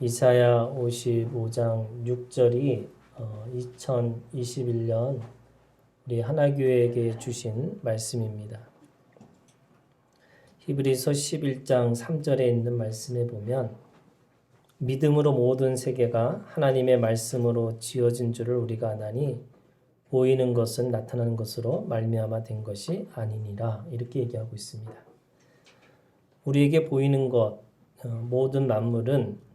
이사야 55장 6절이 2021년 우리 하나교회에게 주신 말씀입니다. 히브리서 11장 3절에 있는 말씀에 보면 믿음으로 모든 세계가 하나님의 말씀으로 지어진 줄을 우리가 아나니 보이는 것은 나타나는 것으로 말미암아 된 것이 아니니라, 이렇게 얘기하고 있습니다. 우리에게 보이는 것, 모든 만물은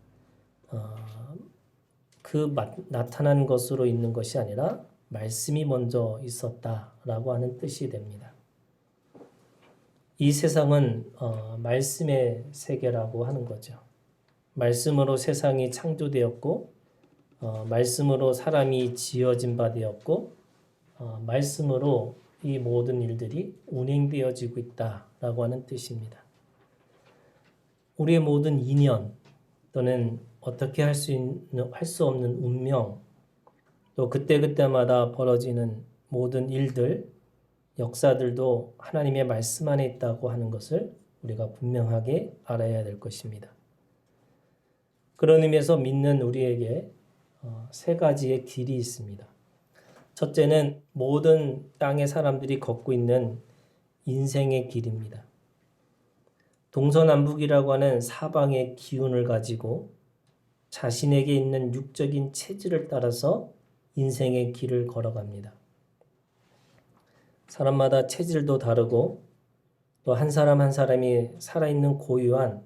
나타난 것으로 있는 것이 아니라 말씀이 먼저 있었다라고 하는 뜻이 됩니다. 이 세상은 말씀의 세계라고 하는 거죠. 말씀으로 세상이 창조되었고, 말씀으로 사람이 지어진 바 되었고, 말씀으로 이 모든 일들이 운행되어지고 있다라고 하는 뜻입니다. 우리의 모든 인연 또는 어떻게 할 수 없는 운명, 또 그때그때마다 벌어지는 모든 일들, 역사들도 하나님의 말씀 안에 있다고 하는 것을 우리가 분명하게 알아야 될 것입니다. 그런 의미에서 믿는 우리에게 세 가지의 길이 있습니다. 첫째는 모든 땅의 사람들이 걷고 있는 인생의 길입니다. 동서남북이라고 하는 사방의 기운을 가지고 자신에게 있는 육적인 체질을 따라서 인생의 길을 걸어갑니다. 사람마다 체질도 다르고 또 한 사람 한 사람이 살아있는 고유한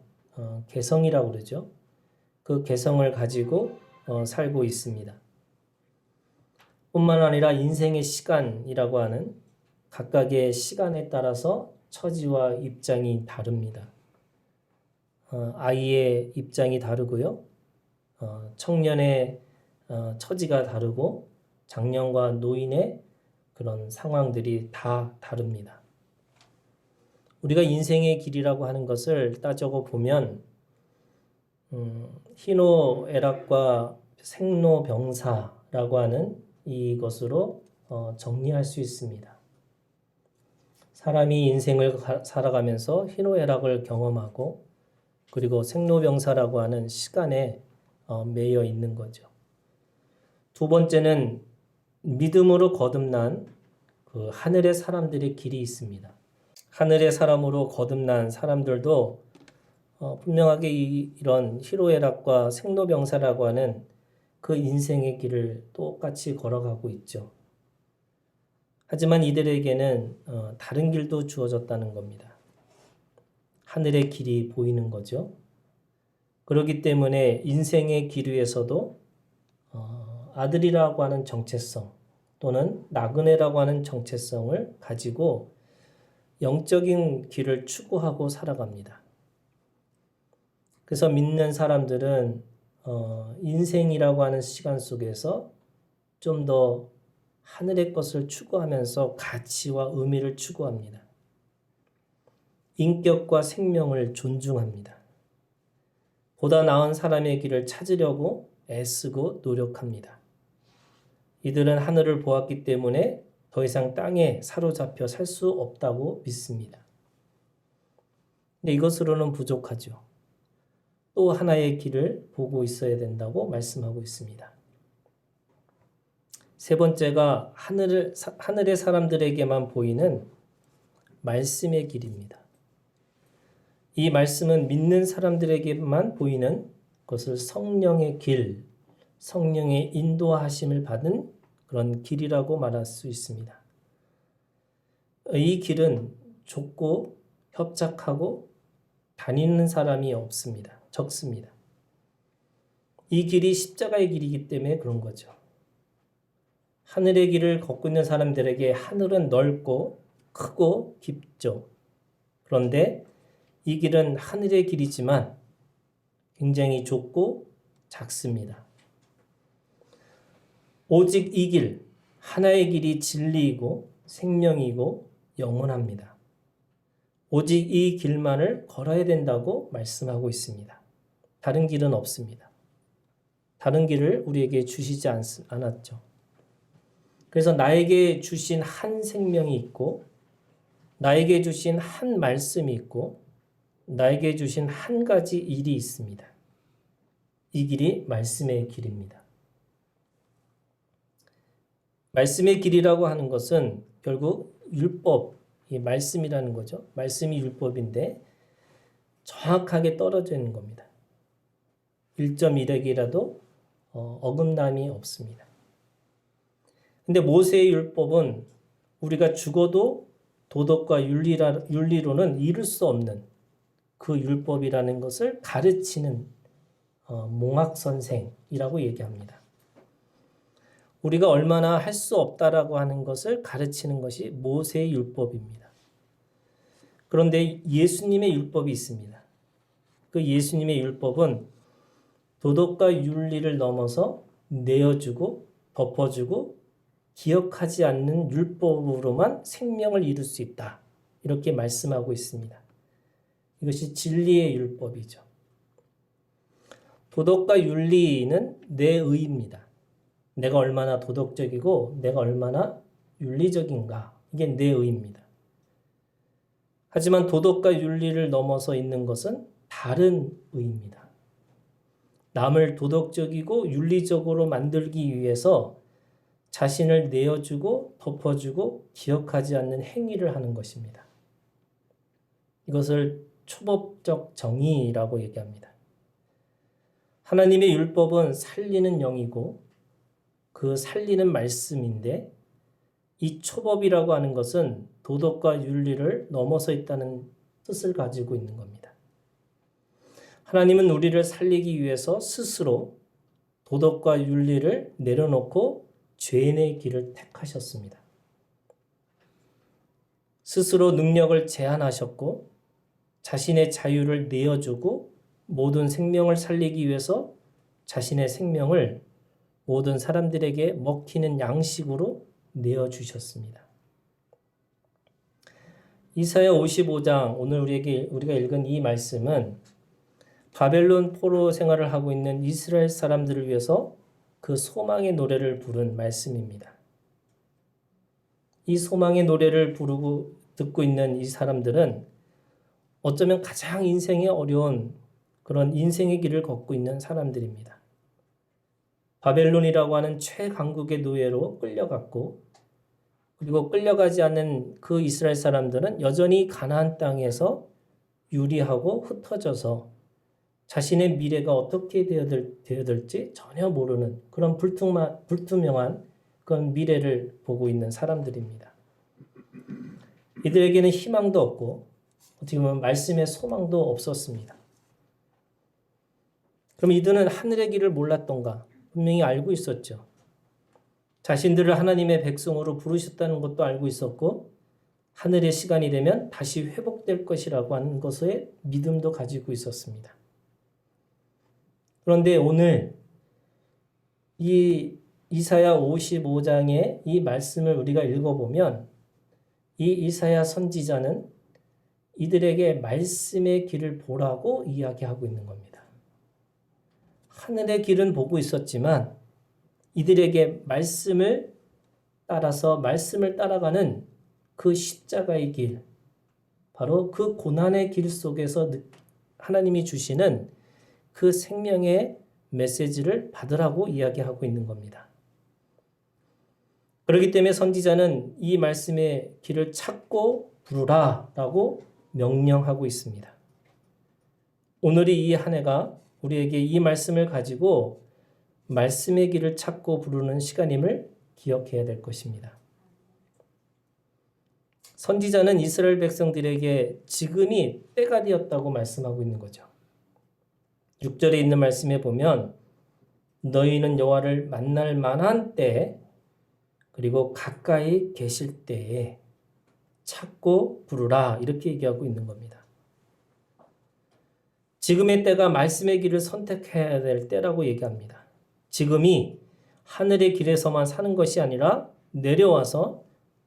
개성이라고 그러죠. 그 개성을 가지고 살고 있습니다. 뿐만 아니라 인생의 시간이라고 하는 각각의 시간에 따라서 처지와 입장이 다릅니다. 아이의 입장이 다르고요. 청년의 처지가 다르고 장년과 노인의 그런 상황들이 다 다릅니다. 우리가 인생의 길이라고 하는 것을 따져고 보면 희노애락과 생로병사라고 하는 이것으로 정리할 수 있습니다. 사람이 인생을 살아가면서 희노애락을 경험하고 그리고 생로병사라고 하는 시간에 매여 있는 거죠. 두 번째는 믿음으로 거듭난 그 하늘의 사람들의 길이 있습니다. 하늘의 사람으로 거듭난 사람들도 분명하게 이런 희로애락과 생로병사라고 하는 그 인생의 길을 똑같이 걸어가고 있죠. 하지만 이들에게는 다른 길도 주어졌다는 겁니다. 하늘의 길이 보이는 거죠. 그렇기 때문에 인생의 길 위에서도 아들이라고 하는 정체성 또는 나그네라고 하는 정체성을 가지고 영적인 길을 추구하고 살아갑니다. 그래서 믿는 사람들은 인생이라고 하는 시간 속에서 좀 더 하늘의 것을 추구하면서 가치와 의미를 추구합니다. 인격과 생명을 존중합니다. 보다 나은 사람의 길을 찾으려고 애쓰고 노력합니다. 이들은 하늘을 보았기 때문에 더 이상 땅에 사로잡혀 살 수 없다고 믿습니다. 근데 이것으로는 부족하죠. 또 하나의 길을 보고 있어야 된다고 말씀하고 있습니다. 세 번째가 하늘의 사람들에게만 보이는 말씀의 길입니다. 이 말씀은 믿는 사람들에게만 보이는 것을 성령의 길, 성령의 인도하심을 받은 그런 길이라고 말할 수 있습니다. 이 길은 좁고 협착하고 다니는 사람이 없습니다. 적습니다. 이 길이 십자가의 길이기 때문에 그런 거죠. 하늘의 길을 걷고 있는 사람들에게 하늘은 넓고 크고 깊죠. 그런데 이 길은 하늘의 길이지만 굉장히 좁고 작습니다. 오직 이 길, 하나의 길이 진리이고 생명이고 영원합니다. 오직 이 길만을 걸어야 된다고 말씀하고 있습니다. 다른 길은 없습니다. 다른 길을 우리에게 주시지 않았죠. 그래서 나에게 주신 한 생명이 있고 나에게 주신 한 말씀이 있고 나에게 주신 한 가지 일이 있습니다. 이 길이 말씀의 길입니다. 말씀의 길이라고 하는 것은 결국 율법, 이 말씀이라는 거죠. 말씀이 율법인데 정확하게 떨어져 있는 겁니다. 1.1핵이라도 어긋남이 없습니다. 근데 모세의 율법은 우리가 죽어도 도덕과 윤리로는 이룰 수 없는 그 율법이라는 것을 가르치는 몽학선생이라고 얘기합니다. 우리가 얼마나 할 수 없다라고 하는 것을 가르치는 것이 모세의 율법입니다. 그런데 예수님의 율법이 있습니다. 그 예수님의 율법은 도덕과 윤리를 넘어서 내어주고 덮어주고 기억하지 않는 율법으로만 생명을 이룰 수 있다. 이렇게 말씀하고 있습니다. 이것이 진리의 율법이죠. 도덕과 윤리는 내 의입니다. 내가 얼마나 도덕적이고 내가 얼마나 윤리적인가. 이게 내 의입니다. 하지만 도덕과 윤리를 넘어서 있는 것은 다른 의입니다. 남을 도덕적이고 윤리적으로 만들기 위해서 자신을 내어주고 덮어주고 기억하지 않는 행위를 하는 것입니다. 이것을 초법적 정의라고 얘기합니다. 하나님의 율법은 살리는 영이고 그 살리는 말씀인데 이 초법이라고 하는 것은 도덕과 윤리를 넘어서 있다는 뜻을 가지고 있는 겁니다. 하나님은 우리를 살리기 위해서 스스로 도덕과 윤리를 내려놓고 죄인의 길을 택하셨습니다. 스스로 능력을 제한하셨고 자신의 자유를 내어주고 모든 생명을 살리기 위해서 자신의 생명을 모든 사람들에게 먹히는 양식으로 내어주셨습니다. 이사야 55장 오늘 우리가 읽은 이 말씀은 바벨론 포로 생활을 하고 있는 이스라엘 사람들을 위해서 그 소망의 노래를 부른 말씀입니다. 이 소망의 노래를 부르고 듣고 있는 이 사람들은 어쩌면 가장 인생이 어려운 그런 인생의 길을 걷고 있는 사람들입니다. 바벨론이라고 하는 최강국의 노예로 끌려갔고 그리고 끌려가지 않는 그 이스라엘 사람들은 여전히 가나안 땅에서 유리하고 흩어져서 자신의 미래가 어떻게 되어들지 전혀 모르는 그런 불투명한 그런 미래를 보고 있는 사람들입니다. 이들에게는 희망도 없고 어떻게 보면 말씀의 소망도 없었습니다. 그럼 이들은 하늘의 길을 몰랐던가? 분명히 알고 있었죠. 자신들을 하나님의 백성으로 부르셨다는 것도 알고 있었고 하늘의 시간이 되면 다시 회복될 것이라고 하는 것에 믿음도 가지고 있었습니다. 그런데 오늘 이 이사야 55장의 이 말씀을 우리가 읽어보면 이 이사야 선지자는 이들에게 말씀의 길을 보라고 이야기하고 있는 겁니다. 하늘의 길은 보고 있었지만 이들에게 말씀을 따라서 말씀을 따라가는 그 십자가의 길, 바로 그 고난의 길 속에서 하나님이 주시는 그 생명의 메시지를 받으라고 이야기하고 있는 겁니다. 그렇기 때문에 선지자는 이 말씀의 길을 찾고 부르라라고 명령하고 있습니다. 오늘이 이 한 해가 우리에게 이 말씀을 가지고 말씀의 길을 찾고 부르는 시간임을 기억해야 될 것입니다. 선지자는 이스라엘 백성들에게 지금이 때가 되었다고 말씀하고 있는 거죠. 6절에 있는 말씀에 보면 너희는 여호와를 만날 만한 때 그리고 가까이 계실 때에 찾고 부르라 이렇게 얘기하고 있는 겁니다. 지금의 때가 말씀의 길을 선택해야 될 때라고 얘기합니다. 지금이 하늘의 길에서만 사는 것이 아니라 내려와서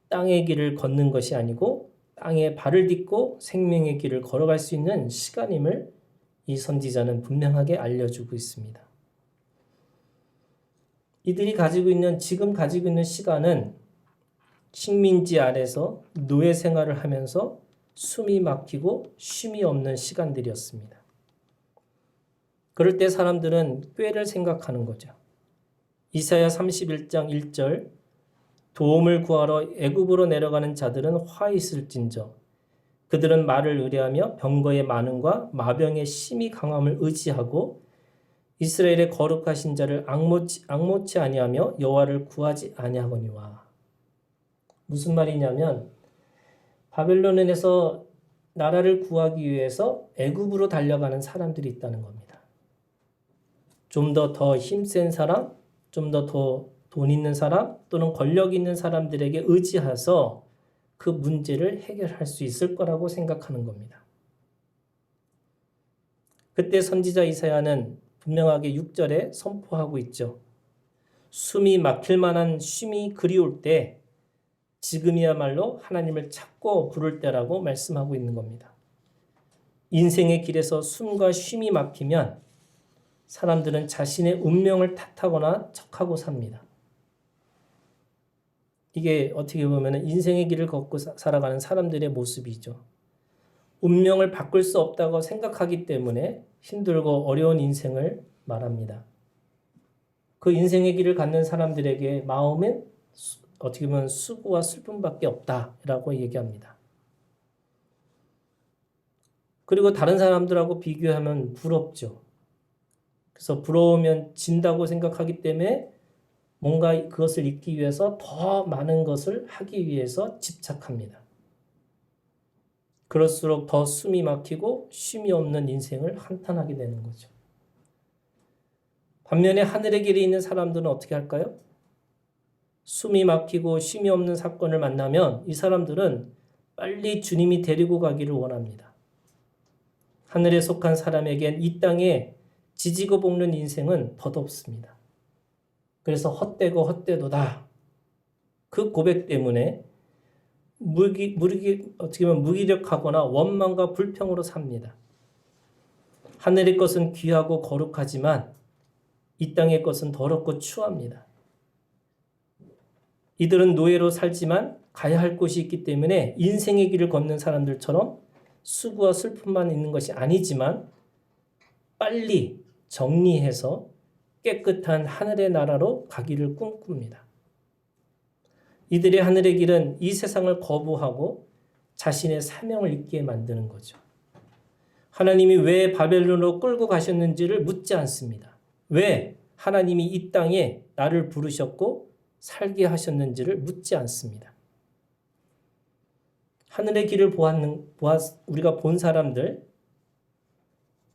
땅의 길을 걷는 것이 아니고 땅에 발을 딛고 생명의 길을 걸어갈 수 있는 시간임을 이 선지자는 분명하게 알려주고 있습니다. 이들이 지금 가지고 있는 시간은 식민지 아래서 노예 생활을 하면서 숨이 막히고 쉼이 없는 시간들이었습니다. 그럴 때 사람들은 꾀를 생각하는 거죠. 이사야 31장 1절 도움을 구하러 애굽으로 내려가는 자들은 화 있을진저 그들은 말을 의뢰하며 병거의 많음과 마병의 심히 강함을 의지하고 이스라엘의 거룩하신 자를 앙모치 아니하며 여호와를 구하지 아니하거니와. 무슨 말이냐면 바벨론에서 나라를 구하기 위해서 애굽으로 달려가는 사람들이 있다는 겁니다. 좀 더 힘센 사람, 좀 더 돈 있는 사람 또는 권력 있는 사람들에게 의지해서 그 문제를 해결할 수 있을 거라고 생각하는 겁니다. 그때 선지자 이사야는 분명하게 6절에 선포하고 있죠. 숨이 막힐 만한 쉼이 그리울 때 지금이야말로 하나님을 찾고 부를 때라고 말씀하고 있는 겁니다. 인생의 길에서 숨과 쉼이 막히면 사람들은 자신의 운명을 탓하거나 척하고 삽니다. 이게 어떻게 보면 인생의 길을 걷고 살아가는 사람들의 모습이죠. 운명을 바꿀 수 없다고 생각하기 때문에 힘들고 어려운 인생을 말합니다. 그 인생의 길을 갖는 사람들에게 마음은 어떻게 보면 수고와 슬픔밖에 없다라고 얘기합니다. 그리고 다른 사람들하고 비교하면 부럽죠. 그래서 부러우면 진다고 생각하기 때문에 뭔가 그것을 잊기 위해서 더 많은 것을 하기 위해서 집착합니다. 그럴수록 더 숨이 막히고 쉼이 없는 인생을 한탄하게 되는 거죠. 반면에 하늘의 길에 있는 사람들은 어떻게 할까요? 숨이 막히고 쉼이 없는 사건을 만나면 이 사람들은 빨리 주님이 데리고 가기를 원합니다. 하늘에 속한 사람에겐 이 땅에 지지고 볶는 인생은 덧없습니다. 그래서 헛되고 헛되도다. 그 고백 때문에 어떻게 보면 무기력하거나 원망과 불평으로 삽니다. 하늘의 것은 귀하고 거룩하지만 이 땅의 것은 더럽고 추합니다. 이들은 노예로 살지만 가야 할 곳이 있기 때문에 인생의 길을 걷는 사람들처럼 수고와 슬픔만 있는 것이 아니지만 빨리 정리해서 깨끗한 하늘의 나라로 가기를 꿈꿉니다. 이들의 하늘의 길은 이 세상을 거부하고 자신의 사명을 잊게 만드는 거죠. 하나님이 왜 바벨론으로 끌고 가셨는지를 묻지 않습니다. 왜 하나님이 이 땅에 나를 부르셨고 살게 하셨는지를 묻지 않습니다. 하늘의 길을 우리가 본 사람들,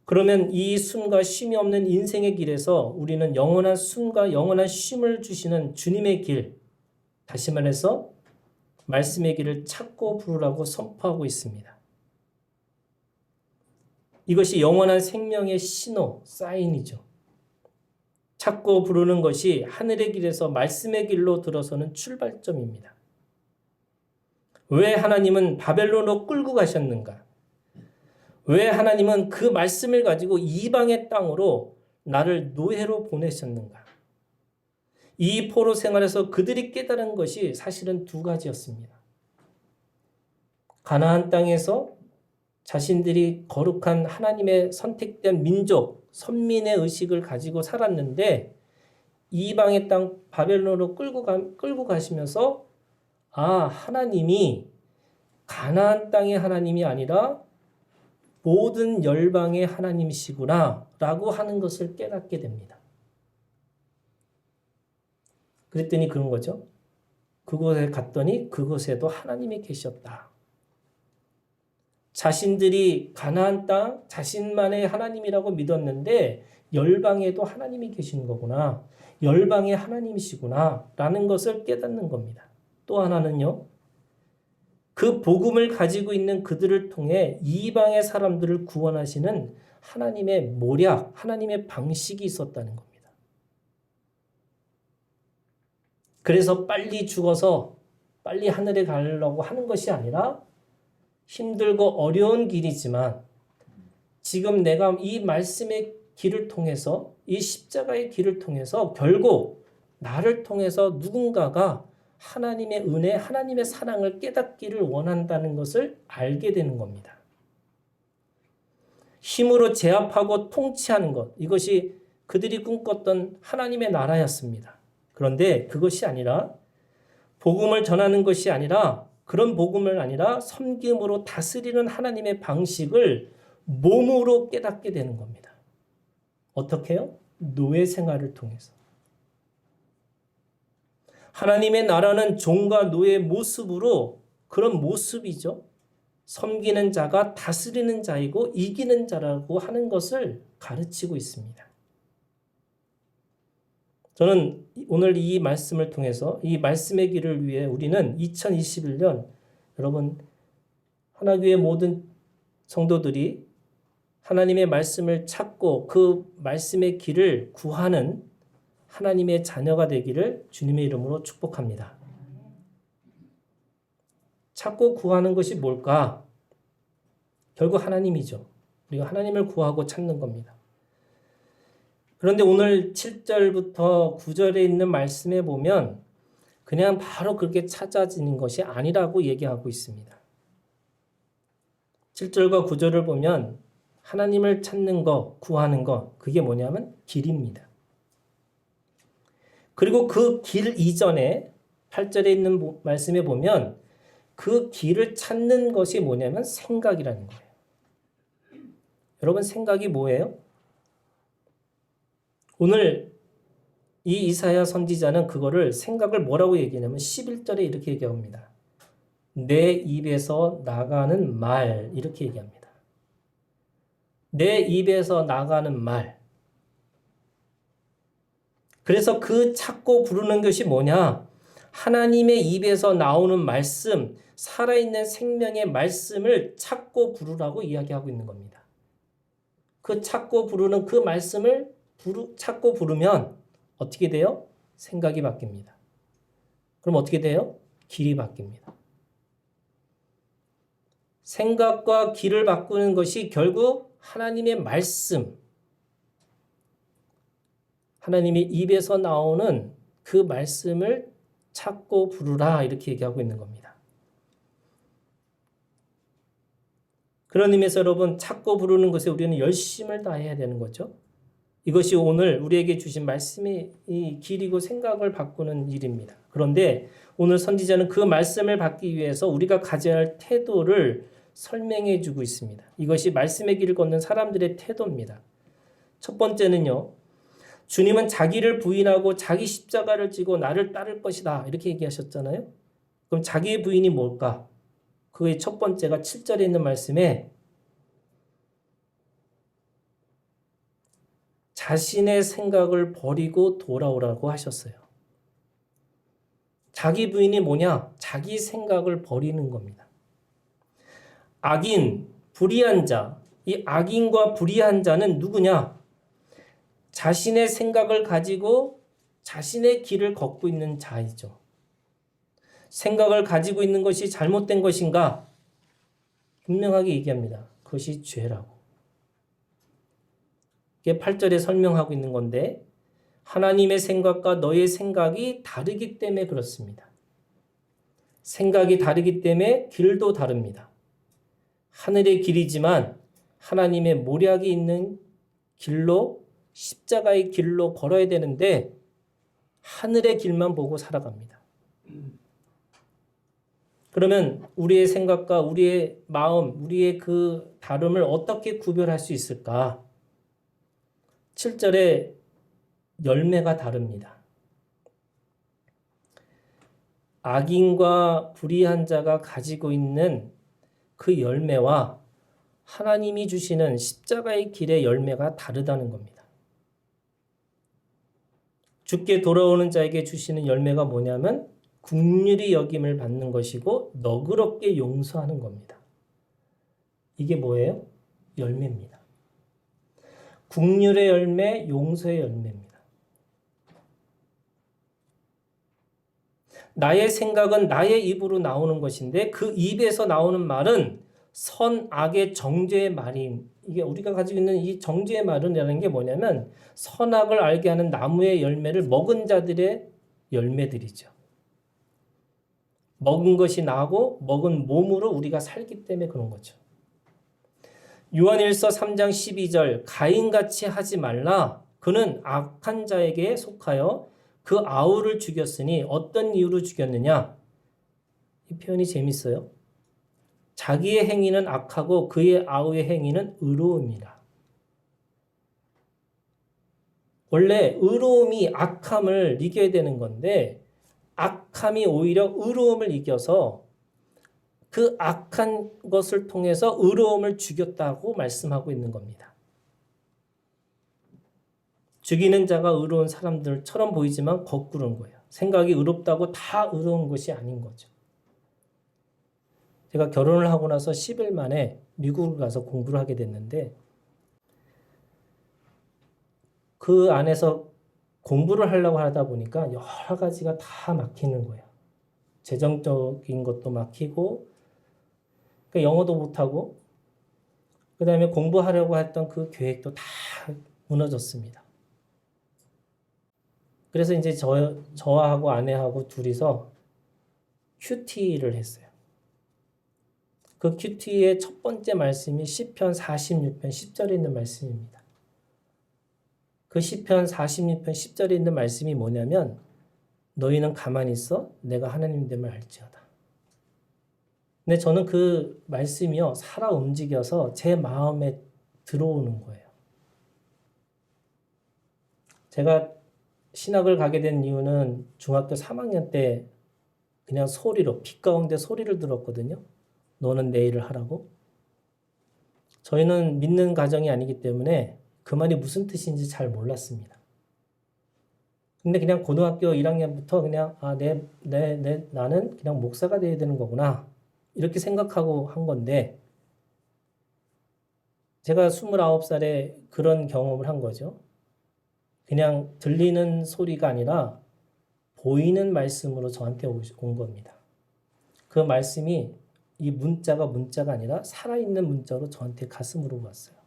그러면 이 숨과 쉼이 없는 인생의 길에서 우리는 영원한 숨과 영원한 쉼을 주시는 주님의 길, 다시 말해서 말씀의 길을 찾고 부르라고 선포하고 있습니다. 이것이 영원한 생명의 신호, 사인이죠. 찾고 부르는 것이 하늘의 길에서 말씀의 길로 들어서는 출발점입니다. 왜 하나님은 바벨론으로 끌고 가셨는가? 왜 하나님은 그 말씀을 가지고 이방의 땅으로 나를 노예로 보내셨는가? 이 포로 생활에서 그들이 깨달은 것이 사실은 두 가지였습니다. 가나안 땅에서 자신들이 거룩한 하나님의 선택된 민족, 선민의 의식을 가지고 살았는데 이방의 땅 바벨론으로 끌고 가시면서 하나님이 가나안 땅의 하나님이 아니라 모든 열방의 하나님이시구나 라고 하는 것을 깨닫게 됩니다. 그랬더니 그런 거죠. 그곳에 갔더니 그곳에도 하나님이 계셨다. 자신들이 가나안 땅 자신만의 하나님이라고 믿었는데 열방에도 하나님이 계신 거구나. 열방의 하나님이시구나 라는 것을 깨닫는 겁니다. 또 하나는요. 그 복음을 가지고 있는 그들을 통해 이방의 사람들을 구원하시는 하나님의 모략, 하나님의 방식이 있었다는 겁니다. 그래서 빨리 죽어서 빨리 하늘에 가려고 하는 것이 아니라 힘들고 어려운 길이지만 지금 내가 이 말씀의 길을 통해서 이 십자가의 길을 통해서 결국 나를 통해서 누군가가 하나님의 은혜, 하나님의 사랑을 깨닫기를 원한다는 것을 알게 되는 겁니다. 힘으로 제압하고 통치하는 것, 이것이 그들이 꿈꿨던 하나님의 나라였습니다. 그런데 그것이 아니라 복음을 전하는 것이 아니라 그런 복음을 아니라 섬김으로 다스리는 하나님의 방식을 몸으로 깨닫게 되는 겁니다. 어떻게요? 노예 생활을 통해서. 하나님의 나라는 종과 노예의 모습으로 그런 모습이죠. 섬기는 자가 다스리는 자이고 이기는 자라고 하는 것을 가르치고 있습니다. 저는 오늘 이 말씀을 통해서 이 말씀의 길을 위해 우리는 2021년 여러분 하나교회 모든 성도들이 하나님의 말씀을 찾고 그 말씀의 길을 구하는 하나님의 자녀가 되기를 주님의 이름으로 축복합니다. 찾고 구하는 것이 뭘까? 결국 하나님이죠. 우리가 하나님을 구하고 찾는 겁니다. 그런데 오늘 7절부터 9절에 있는 말씀에 보면 그냥 바로 그렇게 찾아지는 것이 아니라고 얘기하고 있습니다. 7절과 9절을 보면 하나님을 찾는 것, 구하는 것, 그게 뭐냐면 길입니다. 그리고 그 길 이전에 8절에 있는 말씀에 보면 그 길을 찾는 것이 뭐냐면 생각이라는 거예요. 여러분 생각이 뭐예요? 오늘 이 이사야 선지자는 그거를 생각을 뭐라고 얘기하냐면 11절에 이렇게 얘기합니다. 내 입에서 나가는 말 이렇게 얘기합니다. 내 입에서 나가는 말. 그래서 그 찾고 부르는 것이 뭐냐? 하나님의 입에서 나오는 말씀, 살아있는 생명의 말씀을 찾고 부르라고 이야기하고 있는 겁니다. 그 찾고 부르는 그 말씀을 찾고 부르면 어떻게 돼요? 생각이 바뀝니다. 그럼 어떻게 돼요? 길이 바뀝니다. 생각과 길을 바꾸는 것이 결국 하나님의 말씀, 하나님의 입에서 나오는 그 말씀을 찾고 부르라 이렇게 얘기하고 있는 겁니다. 그런 의미에서 여러분 찾고 부르는 것에 우리는 열심을 다해야 되는 거죠. 이것이 오늘 우리에게 주신 말씀의 이 길이고 생각을 바꾸는 일입니다. 그런데 오늘 선지자는 그 말씀을 받기 위해서 우리가 가져야 할 태도를 설명해 주고 있습니다. 이것이 말씀의 길을 걷는 사람들의 태도입니다. 첫 번째는요. 주님은 자기를 부인하고 자기 십자가를 지고 나를 따를 것이다. 이렇게 얘기하셨잖아요. 그럼 자기의 부인이 뭘까? 그의 첫 번째가 7절에 있는 말씀에 자신의 생각을 버리고 돌아오라고 하셨어요. 자기 부인이 뭐냐? 자기 생각을 버리는 겁니다. 악인, 불의한 자, 이 악인과 불의한 자는 누구냐? 자신의 생각을 가지고 자신의 길을 걷고 있는 자이죠. 생각을 가지고 있는 것이 잘못된 것인가? 분명하게 얘기합니다. 그것이 죄라고. 이게 8절에 설명하고 있는 건데 하나님의 생각과 너의 생각이 다르기 때문에 그렇습니다. 생각이 다르기 때문에 길도 다릅니다. 하늘의 길이지만 하나님의 모략이 있는 길로 십자가의 길로 걸어야 되는데 하늘의 길만 보고 살아갑니다. 그러면 우리의 생각과 우리의 마음, 우리의 그 다름을 어떻게 구별할 수 있을까? 7절에 열매가 다릅니다. 악인과 불의한 자가 가지고 있는 그 열매와 하나님이 주시는 십자가의 길의 열매가 다르다는 겁니다. 주께 돌아오는 자에게 주시는 열매가 뭐냐면 긍휼히 여김을 받는 것이고 너그럽게 용서하는 겁니다. 이게 뭐예요? 열매입니다. 긍휼의 열매, 용서의 열매입니다. 나의 생각은 나의 입으로 나오는 것인데 그 입에서 나오는 말은 선악의 정죄의 말인, 이게 우리가 가지고 있는 이 정죄의 말이라는 게 뭐냐면 선악을 알게 하는 나무의 열매를 먹은 자들의 열매들이죠. 먹은 것이 나고 먹은 몸으로 우리가 살기 때문에 그런 거죠. 요한일서 3장 12절 가인같이 하지 말라. 그는 악한 자에게 속하여 그 아우를 죽였으니 어떤 이유로 죽였느냐? 이 표현이 재밌어요. 자기의 행위는 악하고 그의 아우의 행위는 의로움이라. 원래 의로움이 악함을 이겨야 되는 건데 악함이 오히려 의로움을 이겨서 그 악한 것을 통해서 의로움을 죽였다고 말씀하고 있는 겁니다. 죽이는 자가 의로운 사람들처럼 보이지만 거꾸로인 거예요. 생각이 의롭다고 다 의로운 것이 아닌 거죠. 제가 결혼을 하고 나서 10일 만에 미국을 가서 공부를 하게 됐는데 그 안에서 공부를 하려고 하다 보니까 여러 가지가 다 막히는 거예요. 재정적인 것도 막히고 그러니까 영어도 못하고 그 다음에 공부하려고 했던 그 계획도 다 무너졌습니다. 그래서 이제 저하고 아내하고 둘이서 큐티를 했어요. 그 큐티의 첫 번째 말씀이 시편 46편 10절에 있는 말씀입니다. 그 시편 46편 10절에 있는 말씀이 뭐냐면 너희는 가만히 있어 내가 하나님됨을 알지어다. 근데 저는 그 말씀이요 살아 움직여서 제 마음에 들어오는 거예요. 제가 신학을 가게 된 이유는 중학교 3학년 때 그냥 소리로 빛 가운데 소리를 들었거든요. 너는 내 일을 하라고. 저희는 믿는 가정이 아니기 때문에 그 말이 무슨 뜻인지 잘 몰랐습니다. 근데 그냥 고등학교 1학년부터 그냥 나는 그냥 목사가 되어야 되는 거구나 이렇게 생각하고 한 건데 제가 29살에 그런 경험을 한 거죠. 그냥 들리는 소리가 아니라 보이는 말씀으로 저한테 온 겁니다. 그 말씀이 이 문자가 아니라 살아있는 문자로 저한테 가슴으로 왔어요.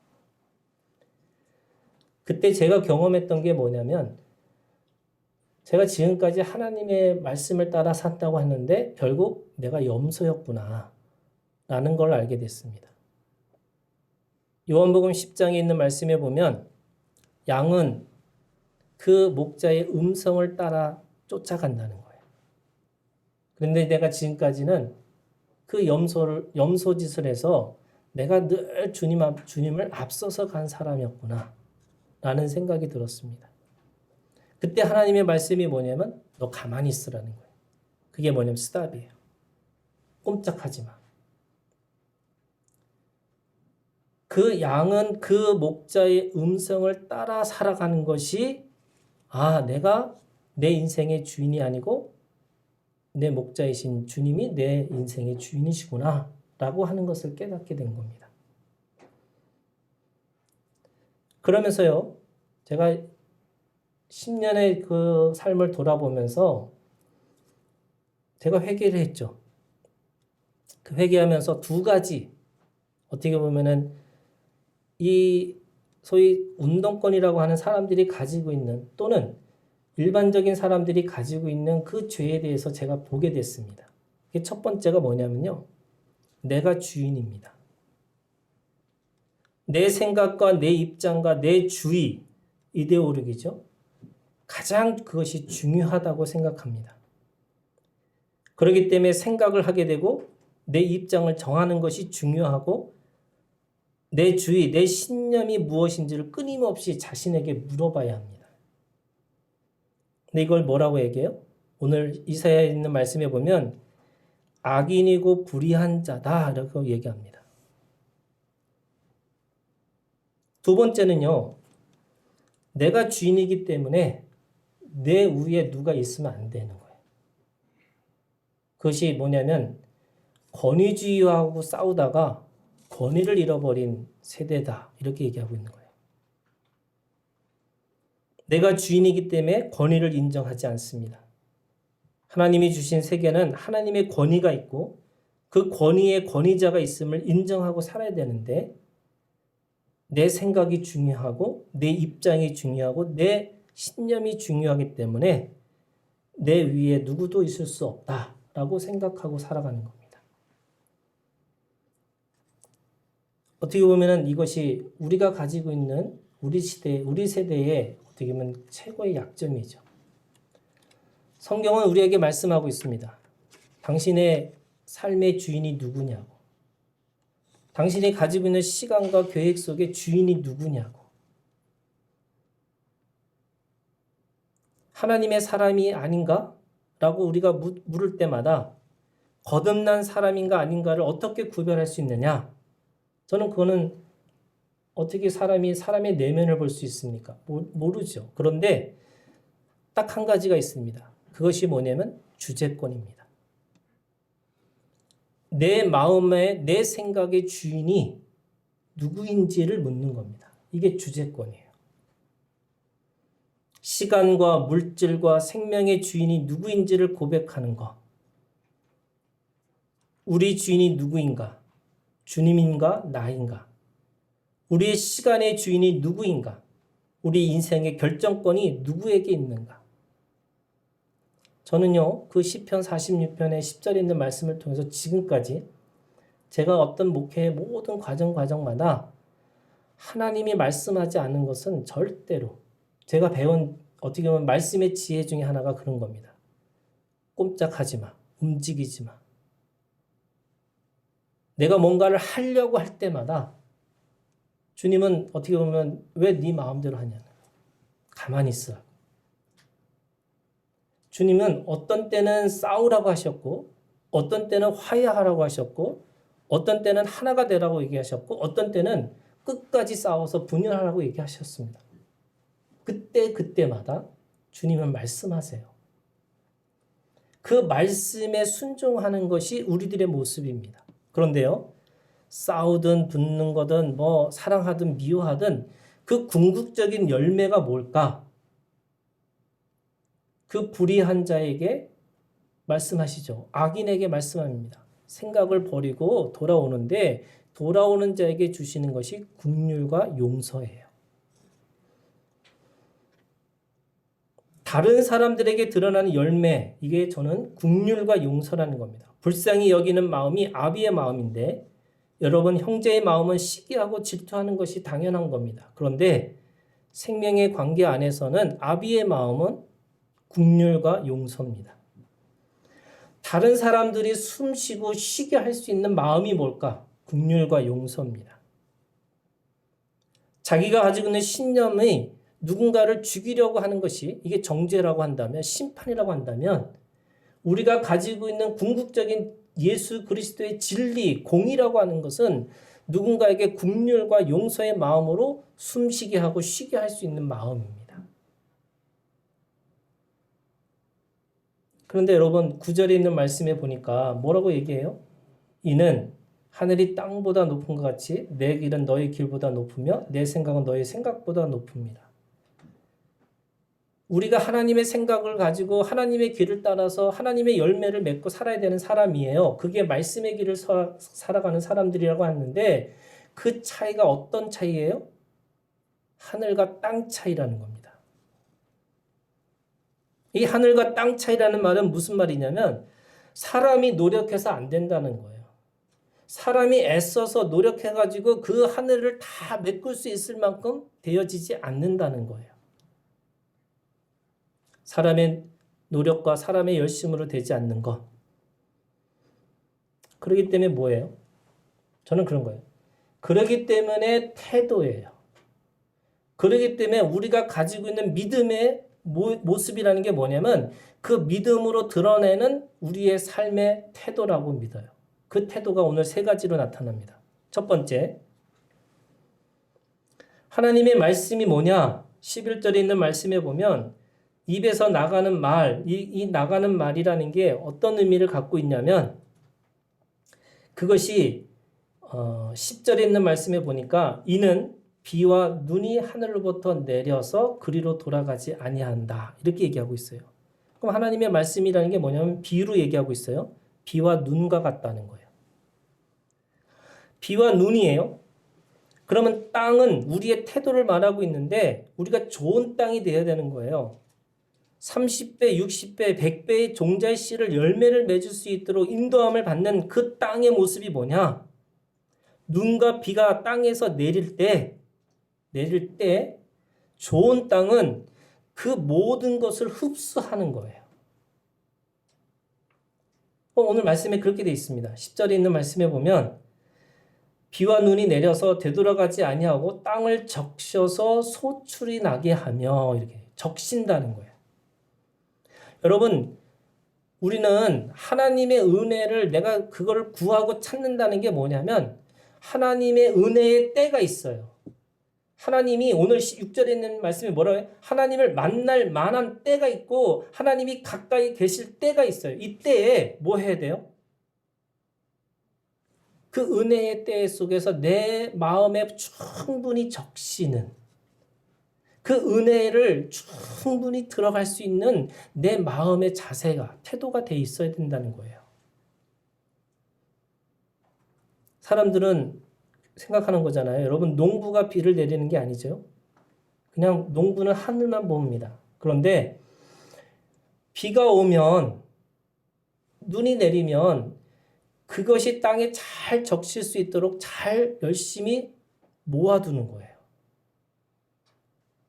그때 제가 경험했던 게 뭐냐면 제가 지금까지 하나님의 말씀을 따라 산다고 했는데 결국 내가 염소였구나 라는 걸 알게 됐습니다. 요한복음 10장에 있는 말씀에 보면 양은 그 목자의 음성을 따라 쫓아간다는 거예요. 그런데 내가 지금까지는 그 염소짓을 해서 내가 늘 주님을 앞서서 간 사람이었구나 라는 생각이 들었습니다. 그때 하나님의 말씀이 뭐냐면 너 가만히 있으라는 거예요. 그게 뭐냐면 스탑이에요. 꼼짝하지 마. 그 양은 그 목자의 음성을 따라 살아가는 것이 내가 내 인생의 주인이 아니고 내 목자이신 주님이 내 인생의 주인이시구나 라고 하는 것을 깨닫게 된 겁니다. 그러면서요, 제가 10년의 그 삶을 돌아보면서 제가 회개를 했죠. 그 회개하면서 두 가지, 어떻게 보면은 이 소위 운동권이라고 하는 사람들이 가지고 있는 또는 일반적인 사람들이 가지고 있는 그 죄에 대해서 제가 보게 됐습니다. 첫 번째가 뭐냐면요. 내가 주인입니다. 내 생각과 내 입장과 내 주의, 이데올로기죠. 가장 그것이 중요하다고 생각합니다. 그렇기 때문에 생각을 하게 되고 내 입장을 정하는 것이 중요하고 내 주의, 내 신념이 무엇인지를 끊임없이 자신에게 물어봐야 합니다. 근데 이걸 뭐라고 얘기해요? 오늘 이사야에 있는 말씀에 보면 악인이고 불의한 자다 이렇게 얘기합니다. 두 번째는요. 내가 주인이기 때문에 내 위에 누가 있으면 안 되는 거예요. 그것이 뭐냐면 권위주의하고 싸우다가 권위를 잃어버린 세대다 이렇게 얘기하고 있는 거예요. 내가 주인이기 때문에 권위를 인정하지 않습니다. 하나님이 주신 세계는 하나님의 권위가 있고 그 권위에 권위자가 있음을 인정하고 살아야 되는데 내 생각이 중요하고 내 입장이 중요하고 내 신념이 중요하기 때문에 내 위에 누구도 있을 수 없다라고 생각하고 살아가는 겁니다. 어떻게 보면은 이것이 우리가 가지고 있는 우리 시대, 우리 세대의 어떻게 보면 최고의 약점이죠. 성경은 우리에게 말씀하고 있습니다. 당신의 삶의 주인이 누구냐고. 당신이 가지고 있는 시간과 계획 속에 주인이 누구냐고. 하나님의 사람이 아닌가? 라고 우리가 물을 때마다 거듭난 사람인가 아닌가를 어떻게 구별할 수 있느냐? 저는 그거는 어떻게 사람의 내면을 볼 수 있습니까? 모르죠. 그런데 딱 한 가지가 있습니다. 그것이 뭐냐면 주제권입니다. 내 마음의, 내 생각의 주인이 누구인지를 묻는 겁니다. 이게 주제권이에요. 시간과 물질과 생명의 주인이 누구인지를 고백하는 것. 우리 주인이 누구인가? 주님인가? 나인가? 우리의 시간의 주인이 누구인가? 우리 인생의 결정권이 누구에게 있는가? 저는요, 그 시편 46편의 10절에 있는 말씀을 통해서 지금까지 제가 어떤 목회의 모든 과정마다 하나님이 말씀하지 않은 것은 절대로 제가 배운 어떻게 보면 말씀의 지혜 중에 하나가 그런 겁니다. 꼼짝하지 마. 움직이지 마. 내가 뭔가를 하려고 할 때마다 주님은 어떻게 보면 왜 네 마음대로 하냐는 가만히 있어. 주님은 어떤 때는 싸우라고 하셨고 어떤 때는 화해하라고 하셨고 어떤 때는 하나가 되라고 얘기하셨고 어떤 때는 끝까지 싸워서 분열하라고 얘기하셨습니다. 그때마다 주님은 말씀하세요. 그 말씀에 순종하는 것이 우리들의 모습입니다. 그런데요, 싸우든 붙는 거든 뭐 사랑하든 미워하든 그 궁극적인 열매가 뭘까? 그 불의한 자에게 말씀하시죠. 악인에게 말씀합니다. 생각을 버리고 돌아오는데 돌아오는 자에게 주시는 것이 긍휼과 용서예요. 다른 사람들에게 드러나는 열매, 이게 저는 긍휼과 용서라는 겁니다. 불쌍히 여기는 마음이 아비의 마음인데 여러분 형제의 마음은 시기하고 질투하는 것이 당연한 겁니다. 그런데 생명의 관계 안에서는 아비의 마음은 긍휼과 용서입니다. 다른 사람들이 숨쉬고 쉬게 할 수 있는 마음이 뭘까? 긍휼과 용서입니다. 자기가 가지고 있는 신념이 누군가를 죽이려고 하는 것이 이게 정죄라고 한다면 심판이라고 한다면 우리가 가지고 있는 궁극적인 예수 그리스도의 진리, 공의라고 하는 것은 누군가에게 긍휼과 용서의 마음으로 숨쉬게 하고 쉬게 할 수 있는 마음입니다. 그런데 여러분 9절에 있는 말씀에 보니까 뭐라고 얘기해요? 이는 하늘이 땅보다 높은 것 같이 내 길은 너의 길보다 높으며 내 생각은 너의 생각보다 높습니다. 우리가 하나님의 생각을 가지고 하나님의 길을 따라서 하나님의 열매를 맺고 살아야 되는 사람이에요. 그게 말씀의 길을 살아가는 사람들이라고 하는데 그 차이가 어떤 차이예요? 하늘과 땅 차이라는 겁니다. 이 하늘과 땅 차이라는 말은 무슨 말이냐면 사람이 노력해서 안 된다는 거예요. 사람이 애써서 노력해가지고 그 하늘을 다 메꿀 수 있을 만큼 되어지지 않는다는 거예요. 사람의 노력과 사람의 열심으로 되지 않는 것. 그렇기 때문에 뭐예요? 저는 그런 거예요. 그렇기 때문에 태도예요. 그렇기 때문에 우리가 가지고 있는 믿음의 모습이라는 게 뭐냐면 그 믿음으로 드러내는 우리의 삶의 태도라고 믿어요. 그 태도가 오늘 세 가지로 나타납니다. 첫 번째, 하나님의 말씀이 뭐냐? 11절에 있는 말씀에 보면 입에서 나가는 말, 이 나가는 말이라는 게 어떤 의미를 갖고 있냐면 그것이 10절에 있는 말씀에 보니까 이는 비와 눈이 하늘로부터 내려서 그리로 돌아가지 아니한다. 이렇게 얘기하고 있어요. 그럼 하나님의 말씀이라는 게 뭐냐면 비로 얘기하고 있어요. 비와 눈과 같다는 거예요. 비와 눈이에요. 그러면 땅은 우리의 태도를 말하고 있는데 우리가 좋은 땅이 되어야 되는 거예요. 30배, 60배, 100배의 종자의 씨를 열매를 맺을 수 있도록 인도함을 받는 그 땅의 모습이 뭐냐? 눈과 비가 땅에서 내릴 때 좋은 땅은 그 모든 것을 흡수하는 거예요. 오늘 말씀에 그렇게 되어 있습니다. 10절에 있는 말씀에 보면 비와 눈이 내려서 되돌아가지 아니하고 땅을 적셔서 소출이 나게 하며 이렇게 적신다는 거예요. 여러분, 우리는 하나님의 은혜를 내가 그거를 구하고 찾는다는 게 뭐냐면 하나님의 은혜의 때가 있어요. 하나님이 오늘 6절에 있는 말씀이 뭐라고 해요? 하나님을 만날 만한 때가 있고 하나님이 가까이 계실 때가 있어요. 이 때에 뭐 해야 돼요? 그 은혜의 때 속에서 내 마음에 충분히 적시는 그 은혜를 충분히 들어갈 수 있는 내 마음의 자세가, 태도가 돼 있어야 된다는 거예요. 사람들은 생각하는 거잖아요. 여러분, 농부가 비를 내리는 게 아니죠. 그냥 농부는 하늘만 봅니다. 그런데 비가 오면, 눈이 내리면 그것이 땅에 잘 적실 수 있도록 잘 열심히 모아두는 거예요.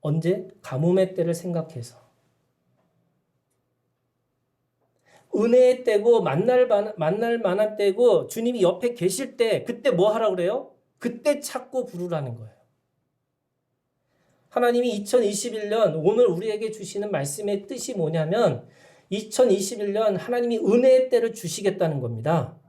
언제? 가뭄의 때를 생각해서. 은혜의 때고 만날 만한 때고 주님이 옆에 계실 때 그때 뭐 하라고 그래요? 그때 찾고 부르라는 거예요. 하나님이 2021년 오늘 우리에게 주시는 말씀의 뜻이 뭐냐면 2021년 하나님이 은혜의 때를 주시겠다는 겁니다.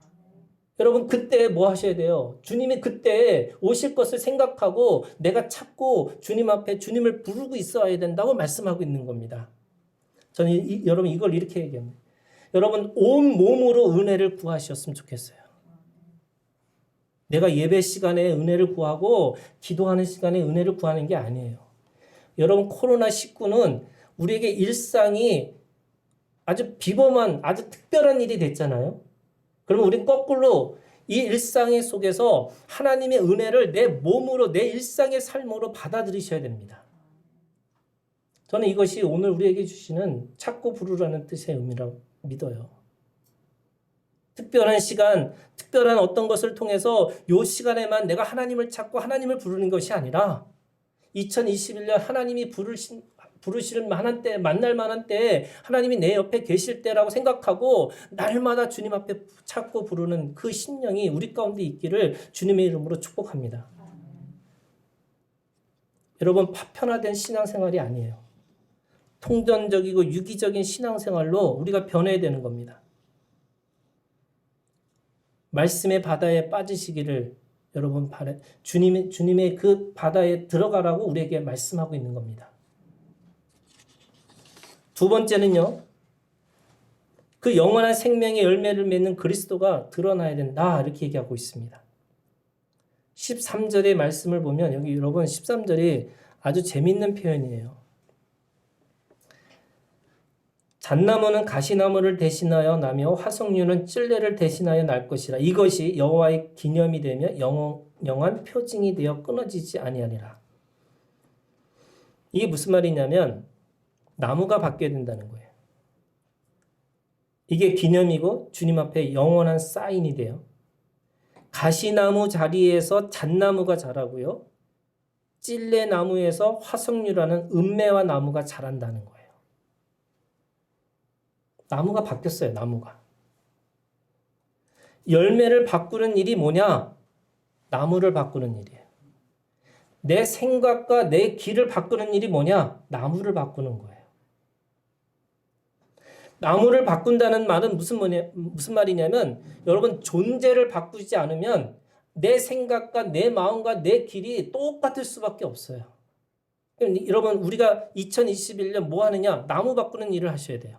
여러분 그때 뭐 하셔야 돼요? 주님이 그때 오실 것을 생각하고 내가 찾고 주님 앞에 주님을 부르고 있어야 된다고 말씀하고 있는 겁니다. 저는 여러분 이걸 이렇게 얘기합니다. 여러분 온 몸으로 은혜를 구하셨으면 좋겠어요. 내가 예배 시간에 은혜를 구하고 기도하는 시간에 은혜를 구하는 게 아니에요. 여러분 코로나19는 우리에게 일상이 아주 비범한 아주 특별한 일이 됐잖아요. 그러면 우린 거꾸로 이 일상의 속에서 하나님의 은혜를 내 몸으로 내 일상의 삶으로 받아들이셔야 됩니다. 저는 이것이 오늘 우리에게 주시는 찾고 부르라는 뜻의 의미라고 믿어요. 특별한 시간, 특별한 어떤 것을 통해서 이 시간에만 내가 하나님을 찾고 하나님을 부르는 것이 아니라 2021년 하나님이 부르실 만한 때, 만날 만한 때 하나님이 내 옆에 계실 때라고 생각하고 날마다 주님 앞에 찾고 부르는 그 심령이 우리 가운데 있기를 주님의 이름으로 축복합니다. 여러분 파편화된 신앙생활이 아니에요. 통전적이고 유기적인 신앙생활로 우리가 변해야 되는 겁니다. 말씀의 바다에 빠지시기를 여러분 주님의 그 바다에 들어가라고 우리에게 말씀하고 있는 겁니다. 두 번째는요. 그 영원한 생명의 열매를 맺는 그리스도가 드러나야 된다. 이렇게 얘기하고 있습니다. 13절의 말씀을 보면 여기 여러분 13절이 아주 재밌는 표현이에요. 잣나무는 가시나무를 대신하여 나며 화석류는 찔레를 대신하여 날 것이라. 이것이 여호와의 기념이 되며 영원한 표징이 되어 끊어지지 아니하리라. 이게 무슨 말이냐면 나무가 바뀌어야 된다는 거예요. 이게 기념이고 주님 앞에 영원한 사인이 돼요. 가시나무 자리에서 잣나무가 자라고요. 찔레나무에서 화석류라는 은매화 나무가 자란다는 거예요. 나무가 바뀌었어요. 나무가. 열매를 바꾸는 일이 뭐냐? 나무를 바꾸는 일이에요. 내 생각과 내 길을 바꾸는 일이 뭐냐? 나무를 바꾸는 거예요. 나무를 바꾼다는 말은 무슨 말이냐면 여러분 존재를 바꾸지 않으면 내 생각과 내 마음과 내 길이 똑같을 수밖에 없어요. 여러분 우리가 2021년 뭐 하느냐? 나무 바꾸는 일을 하셔야 돼요.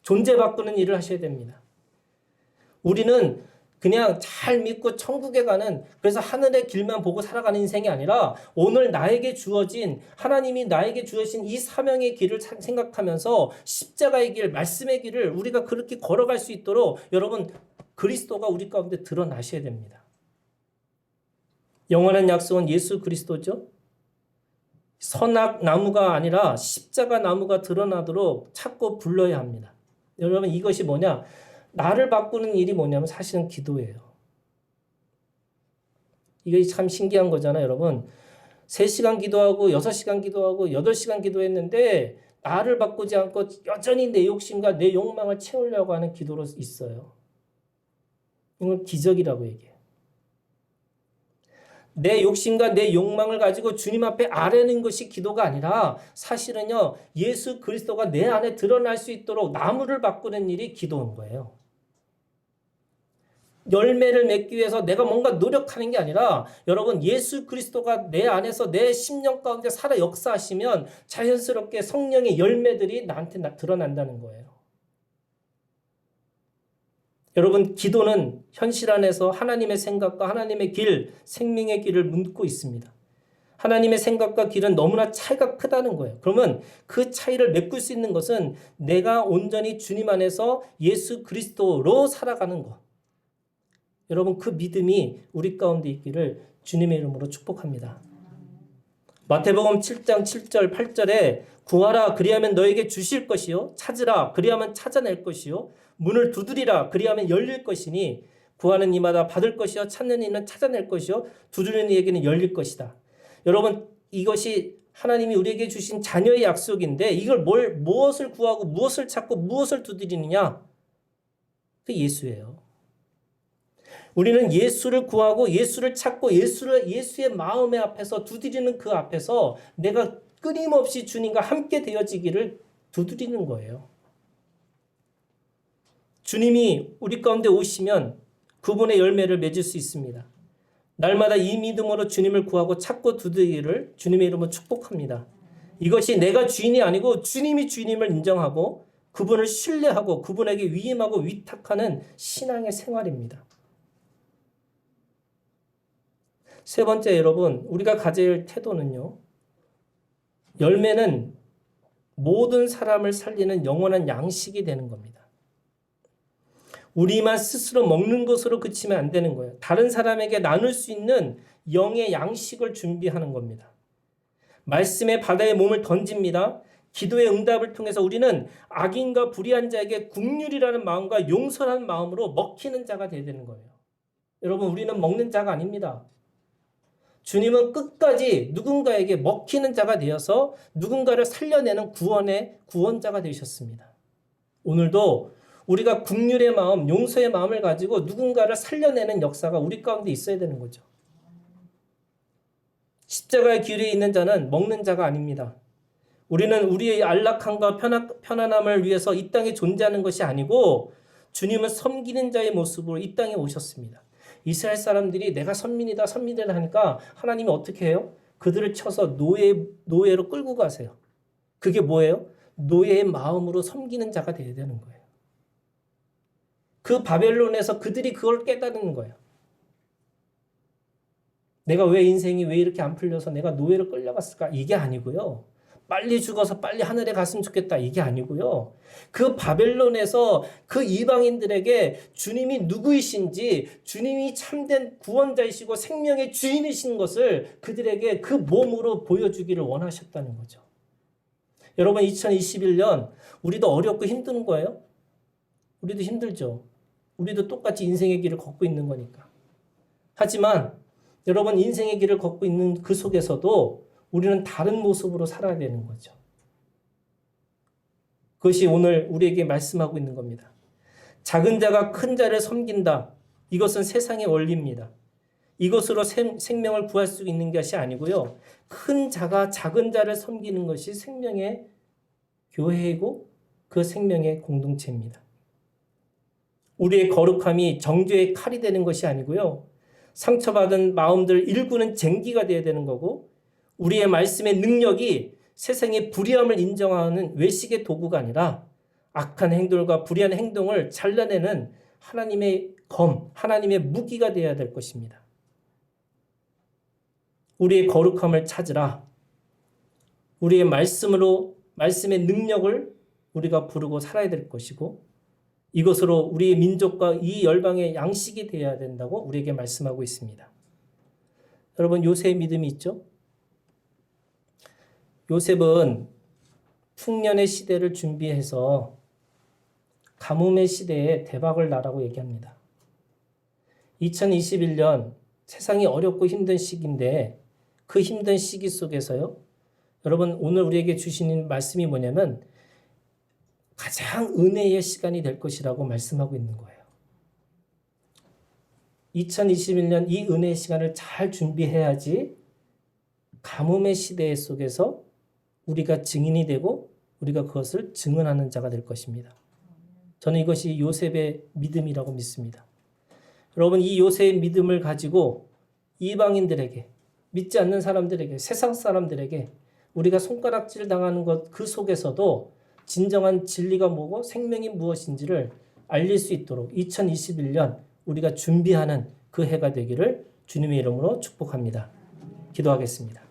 존재 바꾸는 일을 하셔야 됩니다. 우리는 그냥 잘 믿고 천국에 가는 그래서 하늘의 길만 보고 살아가는 인생이 아니라 오늘 나에게 주어진 하나님이 나에게 주어진 이 사명의 길을 생각하면서 십자가의 길, 말씀의 길을 우리가 그렇게 걸어갈 수 있도록 여러분 그리스도가 우리 가운데 드러나셔야 됩니다. 영원한 약속은 예수 그리스도죠. 선악 나무가 아니라 십자가 나무가 드러나도록 찾고 불러야 합니다. 여러분 이것이 뭐냐? 나를 바꾸는 일이 뭐냐면 사실은 기도예요. 이게 참 신기한 거잖아요, 여러분. 3시간 기도하고 6시간 기도하고 8시간 기도했는데 나를 바꾸지 않고 여전히 내 욕심과 내 욕망을 채우려고 하는 기도로 있어요. 이걸 기적이라고 얘기해요. 내 욕심과 내 욕망을 가지고 주님 앞에 아뢰는 것이 기도가 아니라 사실은요, 예수 그리스도가 내 안에 드러날 수 있도록 나무를 바꾸는 일이 기도인 거예요. 열매를 맺기 위해서 내가 뭔가 노력하는 게 아니라 여러분 예수 그리스도가 내 안에서 내 심령 가운데 살아 역사하시면 자연스럽게 성령의 열매들이 나한테 드러난다는 거예요. 여러분 기도는 현실 안에서 하나님의 생각과 하나님의 길, 생명의 길을 묻고 있습니다. 하나님의 생각과 길은 너무나 차이가 크다는 거예요. 그러면 그 차이를 메꿀 수 있는 것은 내가 온전히 주님 안에서 예수 그리스도로 살아가는 것. 여러분 그 믿음이 우리 가운데 있기를 주님의 이름으로 축복합니다. 마태복음 7장 7절 8절에 구하라 그리하면 너에게 주실 것이요 찾으라 그리하면 찾아낼 것이요 문을 두드리라 그리하면 열릴 것이니 구하는 이마다 받을 것이요 찾는 이는 찾아낼 것이요 두드리는 이에게는 열릴 것이다. 여러분 이것이 하나님이 우리에게 주신 자녀의 약속인데 이걸 무엇을 구하고 무엇을 찾고 무엇을 두드리느냐? 그 예수예요. 우리는 예수를 구하고 예수를 찾고 예수의 마음의 앞에서 두드리는 그 앞에서 내가 끊임없이 주님과 함께 되어지기를 두드리는 거예요. 주님이 우리 가운데 오시면 그분의 열매를 맺을 수 있습니다. 날마다 이 믿음으로 주님을 구하고 찾고 두드리기를 주님의 이름으로 축복합니다. 이것이 내가 주인이 아니고 주님이 주인임을 인정하고 그분을 신뢰하고 그분에게 위임하고 위탁하는 신앙의 생활입니다. 세 번째 여러분 우리가 가져야 할 태도는요. 열매는 모든 사람을 살리는 영원한 양식이 되는 겁니다. 우리만 스스로 먹는 것으로 그치면 안 되는 거예요. 다른 사람에게 나눌 수 있는 영의 양식을 준비하는 겁니다. 말씀의 바다에 몸을 던집니다. 기도의 응답을 통해서 우리는 악인과 불의한 자에게 긍휼이라는 마음과 용서라는 마음으로 먹히는 자가 되어야 되는 거예요. 여러분 우리는 먹는 자가 아닙니다. 주님은 끝까지 누군가에게 먹히는 자가 되어서 누군가를 살려내는 구원자가 되셨습니다. 오늘도 우리가 긍휼의 마음, 용서의 마음을 가지고 누군가를 살려내는 역사가 우리 가운데 있어야 되는 거죠. 십자가의 길에 있는 자는 먹는 자가 아닙니다. 우리는 우리의 안락함과 편안함을 위해서 이 땅에 존재하는 것이 아니고 주님은 섬기는 자의 모습으로 이 땅에 오셨습니다. 이스라엘 사람들이 내가 선민이다 하니까 하나님이 어떻게 해요? 그들을 쳐서 노예로 끌고 가세요. 그게 뭐예요? 노예의 마음으로 섬기는 자가 되어야 되는 거예요. 그 바벨론에서 그들이 그걸 깨닫는 거예요. 내가 왜 인생이 왜 이렇게 안 풀려서 내가 노예로 끌려갔을까? 이게 아니고요. 빨리 죽어서 빨리 하늘에 갔으면 좋겠다. 이게 아니고요. 그 바벨론에서 그 이방인들에게 주님이 누구이신지 주님이 참된 구원자이시고 생명의 주인이신 것을 그들에게 그 몸으로 보여주기를 원하셨다는 거죠. 여러분 2021년 우리도 어렵고 힘든 거예요? 우리도 힘들죠. 우리도 똑같이 인생의 길을 걷고 있는 거니까. 하지만 여러분 인생의 길을 걷고 있는 그 속에서도 우리는 다른 모습으로 살아야 되는 거죠. 그것이 오늘 우리에게 말씀하고 있는 겁니다. 작은 자가 큰 자를 섬긴다. 이것은 세상의 원리입니다. 이것으로 생명을 구할 수 있는 것이 아니고요. 큰 자가 작은 자를 섬기는 것이 생명의 교회이고 그 생명의 공동체입니다. 우리의 거룩함이 정죄의 칼이 되는 것이 아니고요. 상처받은 마음들 일구는 쟁기가 되어야 되는 거고 우리의 말씀의 능력이 세상의 불의함을 인정하는 외식의 도구가 아니라 악한 행동과 불의한 행동을 잘라내는 하나님의 하나님의 무기가 되어야 될 것입니다. 우리의 거룩함을 찾으라. 우리의 말씀의 능력을 우리가 부르고 살아야 될 것이고 이것으로 우리의 민족과 이 열방의 양식이 되어야 된다고 우리에게 말씀하고 있습니다. 여러분 요셉의 믿음이 있죠? 요셉은 풍년의 시대를 준비해서 가뭄의 시대에 대박을 나라고 얘기합니다. 2021년 세상이 어렵고 힘든 시기인데 그 힘든 시기 속에서요. 여러분 오늘 우리에게 주시는 말씀이 뭐냐면 가장 은혜의 시간이 될 것이라고 말씀하고 있는 거예요. 2021년 이 은혜의 시간을 잘 준비해야지 가뭄의 시대 속에서 우리가 증인이 되고 우리가 그것을 증언하는 자가 될 것입니다. 저는 이것이 요셉의 믿음이라고 믿습니다. 여러분 이 요셉의 믿음을 가지고 이방인들에게 믿지 않는 사람들에게 세상 사람들에게 우리가 손가락질 당하는 것 그 속에서도 진정한 진리가 뭐고 생명이 무엇인지를 알릴 수 있도록 2021년 우리가 준비하는 그 해가 되기를 주님의 이름으로 축복합니다. 기도하겠습니다.